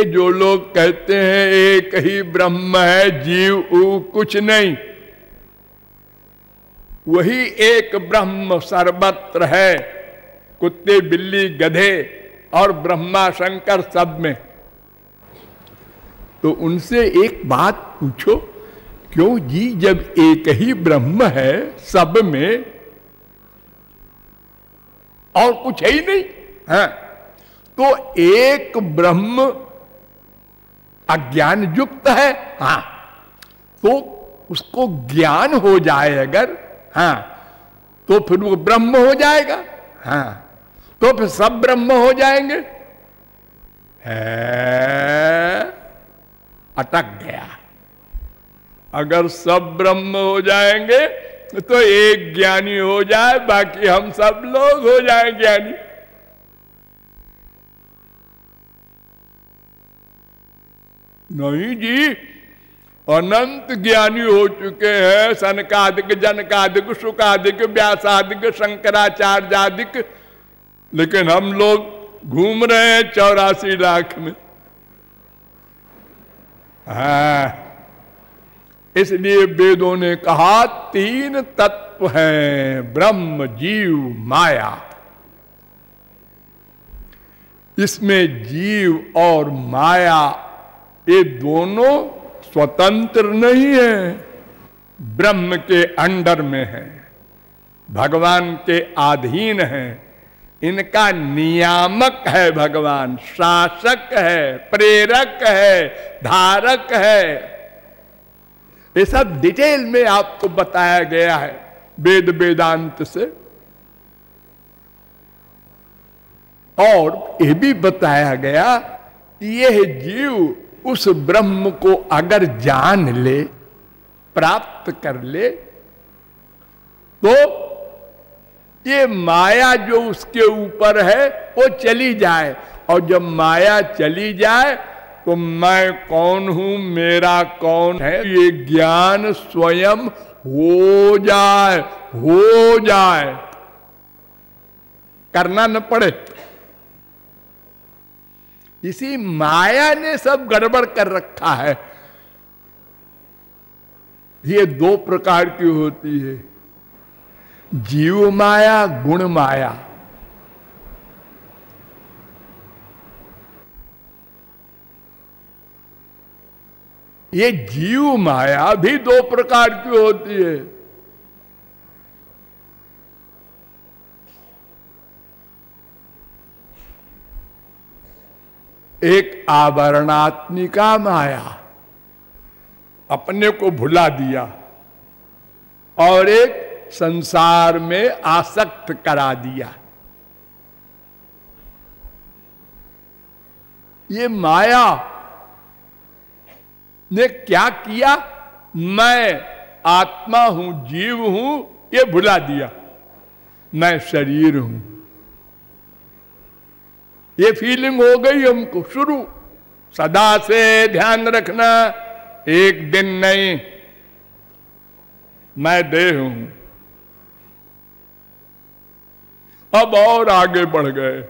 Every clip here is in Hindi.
ये जो लोग कहते हैं एक ही ब्रह्म है, जीव कुछ नहीं, वही एक ब्रह्म सर्वत्र है, कुत्ते बिल्ली गधे और ब्रह्मा शंकर सब में। तो उनसे एक बात पूछो, क्यों जी जब एक ही ब्रह्म है सब में और कुछ है ही नहीं है, तो एक ब्रह्म अज्ञान युक्त है, हाँ, तो उसको ज्ञान हो जाए अगर, हाँ, तो फिर वो ब्रह्म हो जाएगा, हाँ, तो फिर सब ब्रह्म हो जाएंगे। है, अटक गया। अगर सब ब्रह्म हो जाएंगे तो एक ज्ञानी हो जाए, बाकी हम सब लोग हो जाए ज्ञानी। नहीं जी, अनंत ज्ञानी हो चुके हैं, सनकादिक जनकादिक शुकादिक व्यासादिक शंकराचार्यादिक, लेकिन हम लोग घूम रहे हैं 84 लाख में। हाँ, इसलिए वेदों ने कहा 3 तत्व हैं, ब्रह्म जीव माया। इसमें जीव और माया ये दोनों स्वतंत्र नहीं है, ब्रह्म के अंडर में है, भगवान के अधीन है, इनका नियामक है भगवान, शासक है, प्रेरक है, धारक है। ये सब डिटेल में आपको बताया गया है वेद वेदांत से। और ये भी बताया गया कि यह जीव उस ब्रह्म को अगर जान ले, प्राप्त कर ले, तो ये माया जो उसके ऊपर है वो चली जाए, और जब माया चली जाए तो मैं कौन हूं, मेरा कौन है, ये ज्ञान स्वयं हो जाए, हो जाए, करना न पड़े। इसी माया ने सब गड़बड़ कर रखा है। ये 2 प्रकार की होती है, जीव माया, गुण माया। ये जीव माया भी 2 प्रकार की होती है। एक आवरणात्मिका माया, अपने को भुला दिया, और एक संसार में आसक्त करा दिया। ये माया ने क्या किया, मैं आत्मा हूं, जीव हूं, ये भुला दिया, मैं शरीर हूं। ये फीलिंग हो गई हमको शुरू। सदा से ध्यान रखना, एक दिन नहीं, मैं देह हूं। अब और आगे बढ़ गए,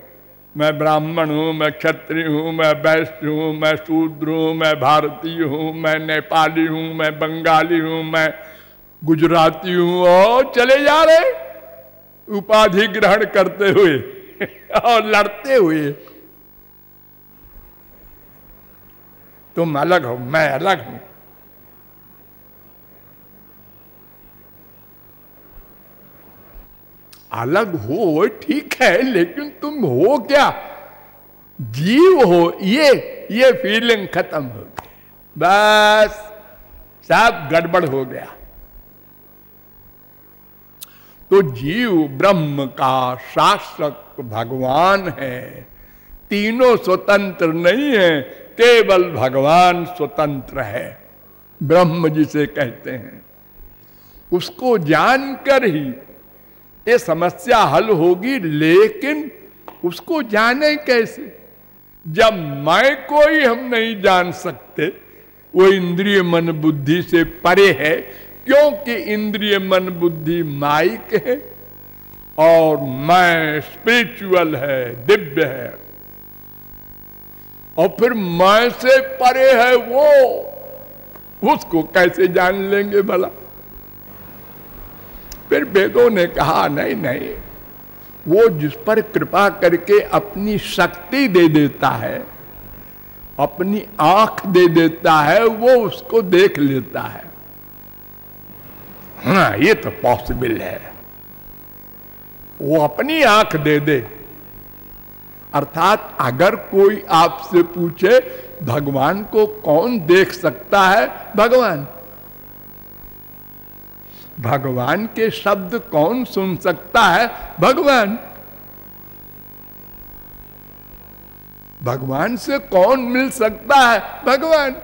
मैं ब्राह्मण हूं, मैं क्षत्रिय हूं, मैं वैश्य हूं, मैं शूद्र हूं, मैं भारतीय हूं, मैं नेपाली हूं, मैं बंगाली हूं, मैं गुजराती हूं, और चले जा रहे उपाधि ग्रहण करते हुए और लड़ते हुए। तुम अलग हो, मैं अलग हूं। अलग हो ठीक है, लेकिन तुम हो क्या, जीव हो, ये फीलिंग खत्म हो गई, बस सब गड़बड़ हो गया। तो जीव ब्रह्म का शासक भगवान है, तीनों स्वतंत्र नहीं है, केवल भगवान स्वतंत्र है। ब्रह्म जिसे कहते हैं, उसको जानकर ही ये समस्या हल होगी। लेकिन उसको जाने कैसे, जब मैं कोई हम नहीं जान सकते, वो इंद्रिय मन बुद्धि से परे है, क्योंकि इंद्रिय मन बुद्धि माइक है और मैं स्पिरिचुअल है, दिव्य है। और फिर मैं से परे है वो, उसको कैसे जान लेंगे भला? फिर वेदों ने कहा नहीं नहीं, वो जिस पर कृपा करके अपनी शक्ति दे देता है, अपनी आंख दे देता है, वो उसको देख लेता है। हाँ, ये तो पॉसिबल है, वो अपनी आंख दे दे। अर्थात अगर कोई आपसे पूछे भगवान को कौन देख सकता है? भगवान। भगवान के शब्द कौन सुन सकता है? भगवान। भगवान से कौन मिल सकता है? भगवान।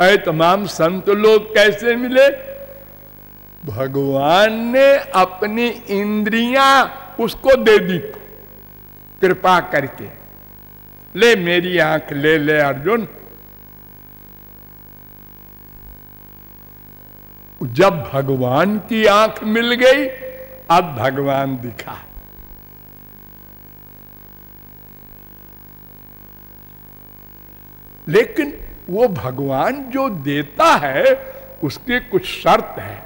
ऐ तमाम संत लोग कैसे मिले? भगवान ने अपनी इंद्रियां उसको दे दी कृपा करके। ले मेरी आंख ले ले अर्जुन। जब भगवान की आंख मिल गई, अब भगवान दिखा। लेकिन वो भगवान जो देता है उसकी कुछ शर्त है,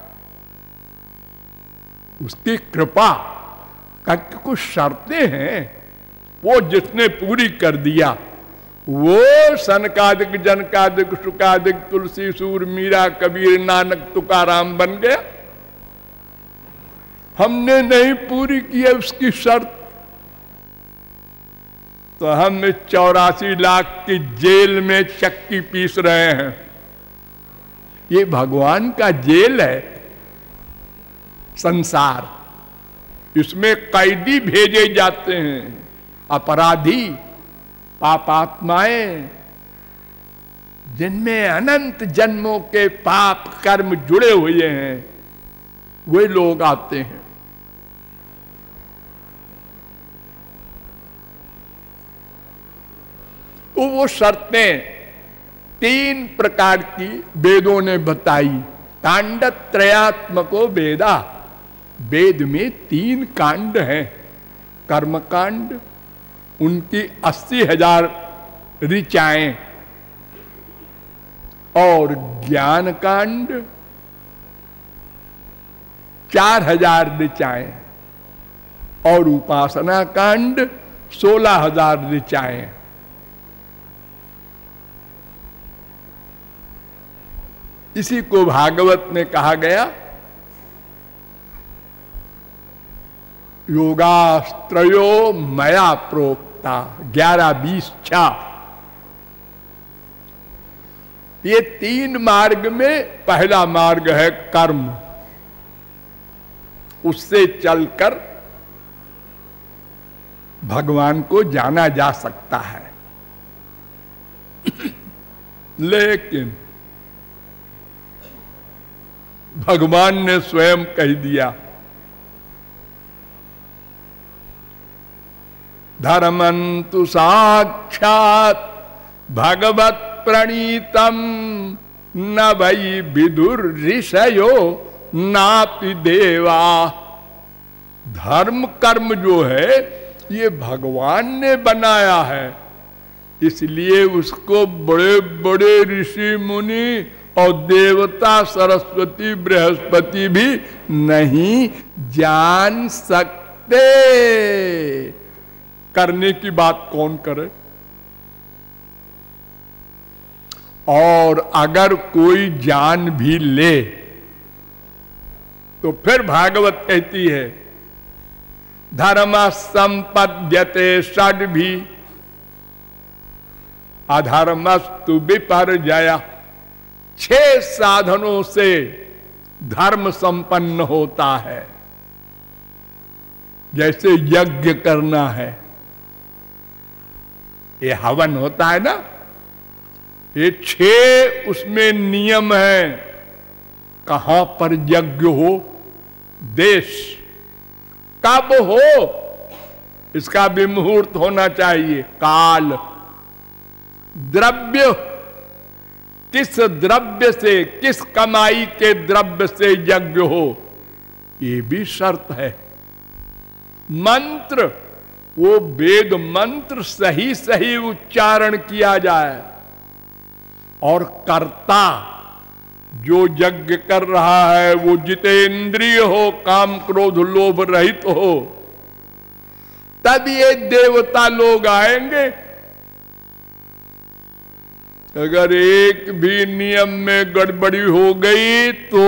उसकी कृपा का कुछ शर्तें हैं। वो जिसने पूरी कर दिया वो सनकादिक जनकादिक सुकादिक तुलसी सूर मीरा कबीर नानक तुकाराम बन गया। हमने नहीं पूरी की है उसकी शर्त, तो हम 84 लाख की जेल में चक्की पीस रहे हैं। ये भगवान का जेल है संसार, इसमें कैदी भेजे जाते हैं, अपराधी पापात्माएं, जिनमें अनंत जन्मों के पाप कर्म जुड़े हुए हैं, वे लोग आते हैं। तो वो शर्तें 3 प्रकार की वेदों ने बताई। कांड त्रयात्मको वेदा, वेद में 3 कांड हैं। कर्म कांड, उनकी 80,000 ऋचाएं, और ज्ञान कांड 4,000 ऋचाएं, और उपासना कांड 16,000 ऋचाएं। इसी को भागवत में कहा गया योगास्त्रयो मया प्रोक्ता 11-20 6। ये 3 मार्ग में पहला मार्ग है कर्म, उससे चलकर भगवान को जाना जा सकता है। लेकिन भगवान ने स्वयं कह दिया धर्मंतु साक्षात भगवत प्रणीतम न वै विदुर ऋषयो नापि देवा। धर्म कर्म जो है ये भगवान ने बनाया है, इसलिए उसको बड़े बड़े ऋषि मुनि और देवता सरस्वती बृहस्पति भी नहीं जान सकते। करने की बात कौन करे? और अगर कोई जान भी ले तो फिर भागवत कहती है धर्म संपद्यते षड्भी अधर्मस्तु विपर्जया। 6 साधनों से धर्म संपन्न होता है। जैसे यज्ञ करना है, ये हवन होता है ना, ये 6 उसमें नियम है। कहां पर यज्ञ हो, देश कब हो, इसका भी मुहूर्त होना चाहिए, काल, द्रव्य, किस द्रव्य से, किस कमाई के द्रव्य से यज्ञ हो, ये भी शर्त है। मंत्र वो वेद मंत्र सही सही उच्चारण किया जाए और कर्ता जो यज्ञ कर रहा है वो जितेंद्रिय हो, काम क्रोध लोभ रहित हो, तब ये देवता लोग आएंगे। अगर एक भी नियम में गड़बड़ी हो गई तो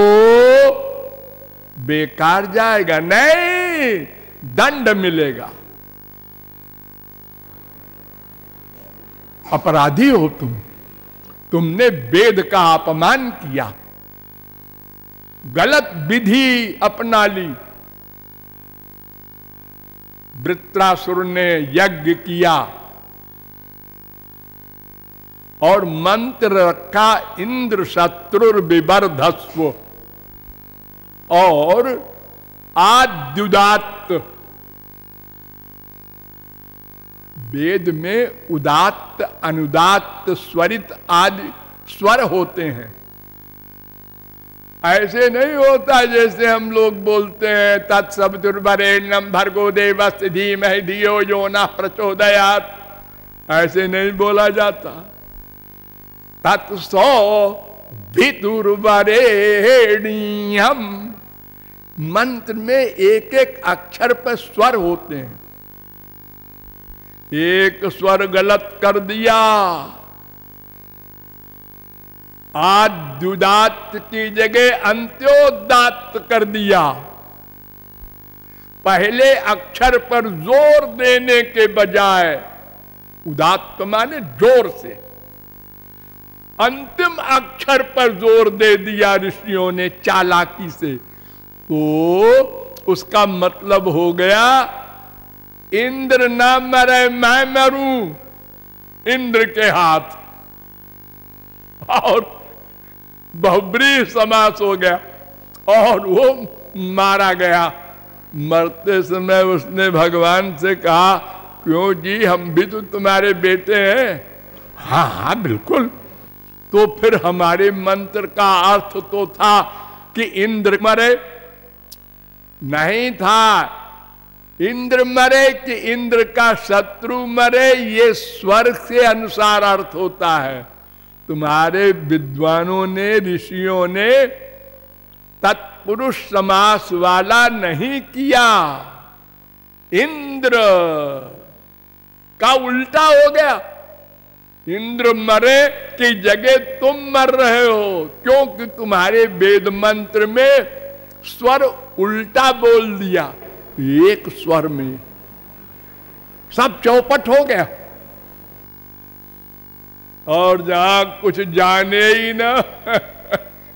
बेकार जाएगा, नहीं दंड मिलेगा। अपराधी हो तुमने वेद का अपमान किया, गलत विधि अपना ली। वृत्रासुर ने यज्ञ किया और मंत्र रखा इंद्र शत्रुर विवर्धस्व, और आद्युदात्त, वेद में उदात्त अनुदात्त स्वरित आदि स्वर होते हैं। ऐसे नहीं होता जैसे हम लोग बोलते हैं तत्सवितुर्वरेण्यं भर्गो देवस्य धीमहि धियो यो नः प्रचोदयात्, ऐसे नहीं बोला जाता। तत्सो वितुर्वरेण्यम, मंत्र में एक एक अक्षर पर स्वर होते हैं। एक स्वर गलत कर दिया, आद्युदात्त की जगह अंत्योदात्त कर दिया। पहले अक्षर पर जोर देने के बजाय, उदात्त माने जोर से, अंतिम अक्षर पर जोर दे दिया ऋषियों ने चालाकी से, तो उसका मतलब हो गया इंद्र न मरे मैं मरूं इंद्र के हाथ, और बहुब्रीहि समास हो गया और वो मारा गया। मरते समय उसने भगवान से कहा, क्यों जी हम भी तो तुम्हारे बेटे हैं। हाँ हाँ बिल्कुल। तो फिर हमारे मंत्र का अर्थ तो था कि इंद्र मरे, नहीं था इंद्र मरे कि इंद्र का शत्रु मरे, ये स्वर के अनुसार अर्थ होता है। तुम्हारे विद्वानों ने ऋषियों ने तत्पुरुष समास वाला नहीं किया, इंद्र का उल्टा हो गया। इंद्र मरे की जगह तुम मर रहे हो, क्योंकि तुम्हारे वेद मंत्र में स्वर उल्टा बोल दिया। एक स्वर में सब चौपट हो गया, और जहां कुछ जाने ही ना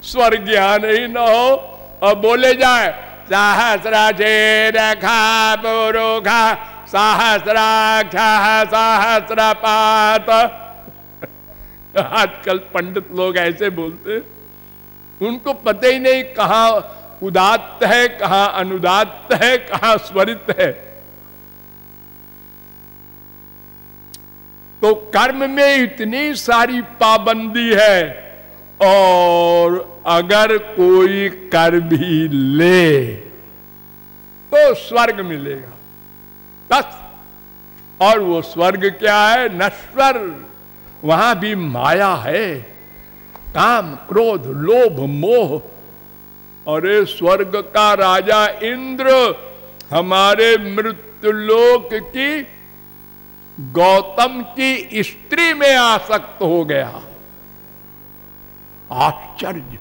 स्वर ज्ञान ही ना हो और बोले जाए सहस्रचेरखा पुरुखा सहस्राक्ष सहस्रपात। आजकल पंडित लोग ऐसे बोलते, उनको पता ही नहीं कहां उदात्त है, कहां अनुदात्त है, कहां स्वरित है। तो कर्म में इतनी सारी पाबंदी है, और अगर कोई कर भी ले तो स्वर्ग मिलेगा बस। और वो स्वर्ग क्या है? नश्वर। वहां भी माया है, काम क्रोध लोभ मोह। और स्वर्ग का राजा इंद्र हमारे मृत्युलोक की गौतम की स्त्री में आसक्त हो गया। आश्चर्य!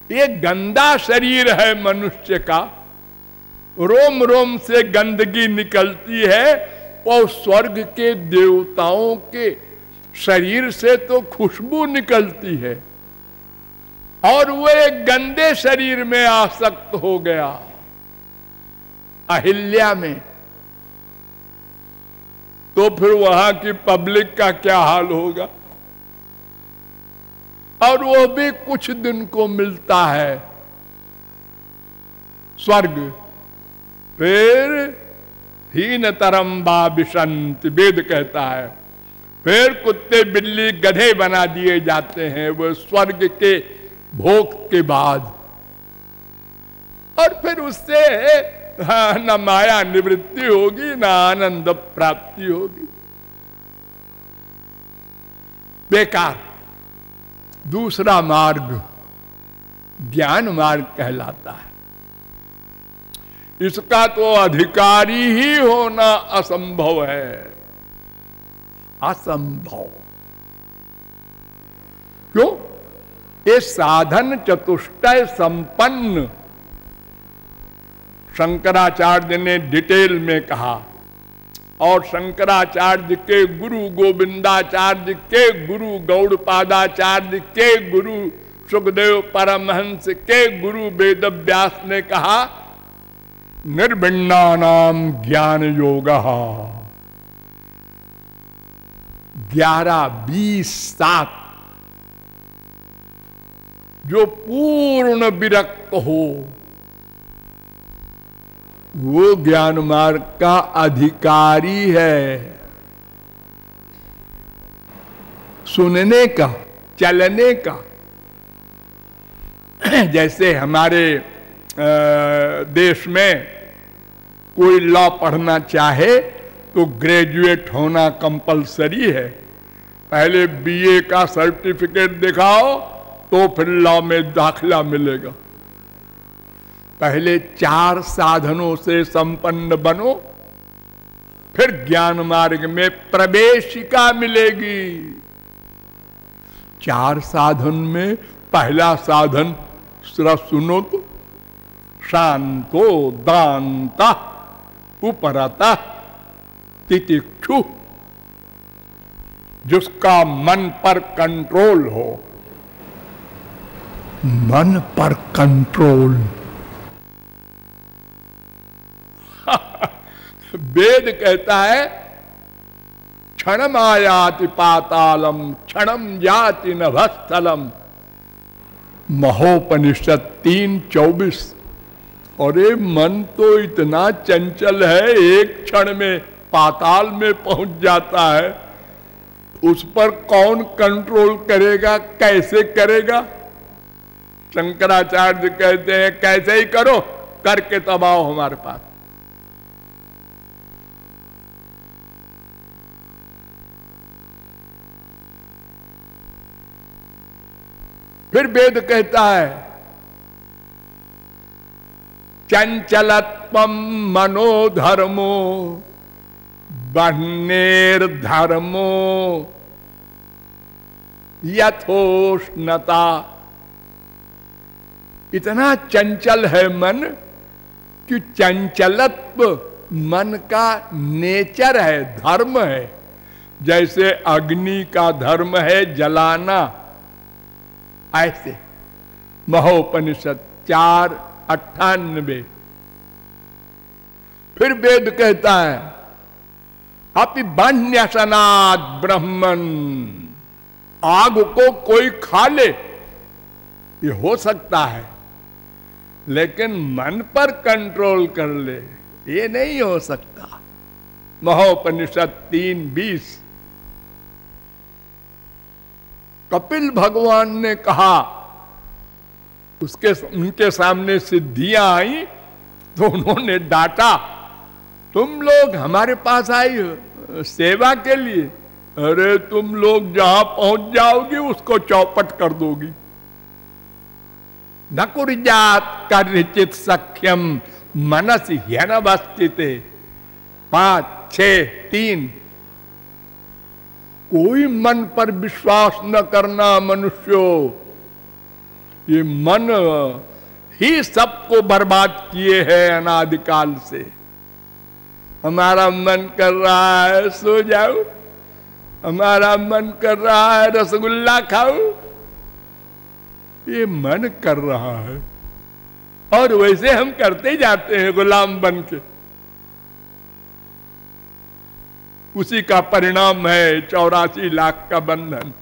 ये गंदा शरीर है मनुष्य का, रोम रोम से गंदगी निकलती है, और स्वर्ग के देवताओं के शरीर से तो खुशबू निकलती है, और वो एक गंदे शरीर में आसक्त हो गया। अहिल्या में तो फिर वहां की पब्लिक का क्या हाल होगा? और वो भी कुछ दिन को मिलता है स्वर्ग, फिर हीनतरम बाबिशंत, वेद कहता है। फिर कुत्ते बिल्ली गधे बना दिए जाते हैं वो स्वर्ग के भोग के बाद। और फिर उससे हाँ, न माया निवृत्ति होगी न आनंद प्राप्ति होगी, बेकार। दूसरा मार्ग ज्ञान मार्ग कहलाता है। इसका तो अधिकारी ही होना असंभव है, असंभव। क्यों? ये साधन चतुष्टय संपन्न शंकराचार्य ने डिटेल में कहा, और शंकराचार्य के गुरु गोविंदाचार्य के गुरु गौड़पादाचार्य के गुरु सुखदेव परमहंस के गुरु वेदव्यास ने कहा निर्भिन्नानाम ज्ञान योगः। 11, 20, 7 जो पूर्ण विरक्त हो वो ज्ञान मार्ग का अधिकारी है। सुनने का, चलने का। जैसे हमारे देश में कोई लॉ पढ़ना चाहे तो ग्रेजुएट होना कंपलसरी है। पहले बीए का सर्टिफिकेट दिखाओ तो फिर लॉ में दाखिला मिलेगा। पहले 4 साधनों से संपन्न बनो, फिर ज्ञान मार्ग में प्रवेशिका मिलेगी। 4 साधन में पहला साधन जरा सुनो तो, शांतो दांता उपरता तितिक्षु, जिसका मन पर कंट्रोल हो। मन पर कंट्रोल। वेद कहता है क्षणम आयाति पातालम क्षणम जाति नभस्थलम, महोपनिषद 3:24। और ये मन तो इतना चंचल है, एक क्षण में पाताल में पहुंच जाता है। उस पर कौन कंट्रोल करेगा, कैसे करेगा? शंकराचार्य कहते हैं कैसे ही करो, करके तब आओ हमारे पास। फिर वेद कहता है चंचलत्वम मनोधर्मो बह्नेर्धर्मो यथोष्णता। इतना चंचल है मन कि चंचलत्व मन का नेचर है, धर्म है। जैसे अग्नि का धर्म है जलाना, ऐसे महोपनिषद 4:98। फिर वेद कहता है अपि बन्यसनाद ब्रह्मन, आग को कोई खा ले, ये हो सकता है, लेकिन मन पर कंट्रोल कर ले ये नहीं हो सकता। महोपनिषद 3:20। कपिल भगवान ने कहा, उनके सामने सिद्धियां आई तो उन्होंने डांटा, तुम लोग हमारे पास आई हो सेवा के लिए, अरे तुम लोग जहां पहुंच जाओगी उसको चौपट कर दोगी। न कुर्यात् कर्हिचित् सख्यम मनसि ह्यनवस्थिते 5-6-3। कोई मन पर विश्वास न करना मनुष्यो, ये मन ही सबको बर्बाद किए है अनादिकाल से। हमारा मन कर रहा है सो जाऊं, हमारा मन कर रहा है रसगुल्ला खाऊं, ये मन कर रहा है और वैसे हम करते जाते हैं गुलाम बन के। उसी का परिणाम है 84 लाख का बंधन।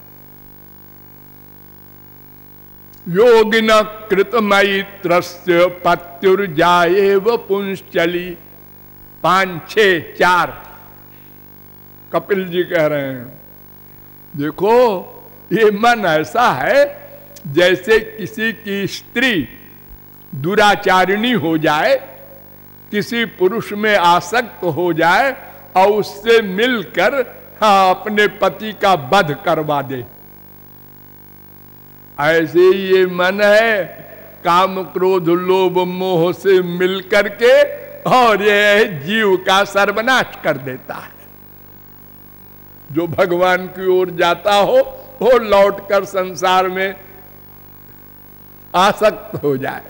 योगिन कृतमैत्रस्य पत्युर्जायेव पुंश्चली 5-6-4। कपिल जी कह रहे हैं देखो ये मन ऐसा है जैसे किसी की स्त्री दुराचारिणी हो जाए किसी पुरुष में आसक्त हो जाए और उससे मिलकर अपने पति का वध करवा दे। ऐसे ही ये मन है, काम क्रोध लोभ मोह से मिलकर के और ये जीव का सर्वनाश कर देता है। जो भगवान की ओर जाता हो वो लौटकर संसार में आसक्त हो जाए।